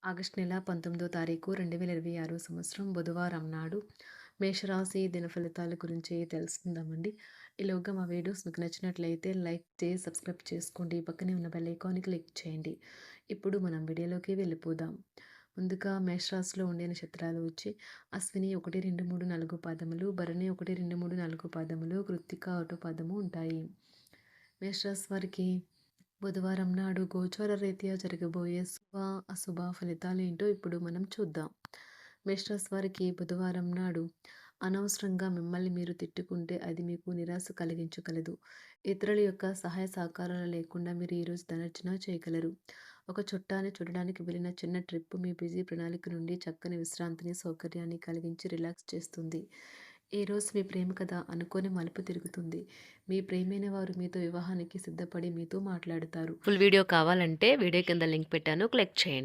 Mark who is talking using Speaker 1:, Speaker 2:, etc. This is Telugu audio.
Speaker 1: ఆగస్టు నెల 19వ తారీఖు 2026 సంవత్సరం బుధవారం నాడు మేషరాశి దినఫలితాల గురించి తెలుసుకుందామండి. ఈలోగా మా వీడియోస్ మీకు నచ్చినట్లయితే లైక్ చేసి సబ్స్క్రైబ్ చేసుకోండి. పక్కనే ఉన్న బెల్ ఐకాన్ని క్లిక్ చేయండి. ఇప్పుడు మనం వీడియోలోకి వెళ్ళిపోదాం. ముందుగా మేషరాశిలో ఉండే నక్షత్రాలు వచ్చి అశ్విని 1, 2, 3, 4 పాదములు, భరణి 1, 2, 3, 4 పాదములు, కృత్తిక 1 పాదము ఉంటాయి. మేషరాశి వారికి బుధవారం నాడు గోచార రీత్యా జరగబోయే శుభ అశుభ ఫలితాలేంటో ఇప్పుడు మనం చూద్దాం. మేషరాశి వారికి బుధవారం నాడు అనవసరంగా మిమ్మల్ని మీరు తిట్టుకుంటే అది మీకు నిరాశ కలిగించగలదు. ఇతరుల యొక్క సహాయ సహకారాలు లేకుండా మీరు ఈరోజు ధనార్జన చేయగలరు. ఒక చుట్టాన్ని చూడడానికి వెళ్ళిన చిన్న ట్రిప్ మీ బిజీ ప్రణాళిక నుండి చక్కని విశ్రాంతిని సౌకర్యాన్ని కలిగించి రిలాక్స్ చేస్తుంది. ఈరోజు మీ ప్రేమ కథ అనుకోని మలుపు తిరుగుతుంది. మీ ప్రియమైన వారు మీతో వివాహానికి సిద్ధపడి మీతో మాట్లాడతారు.
Speaker 2: ఫుల్ వీడియో కావాలంటే వీడియో కింద లింక్ పెట్టాను, క్లిక్ చేయండి.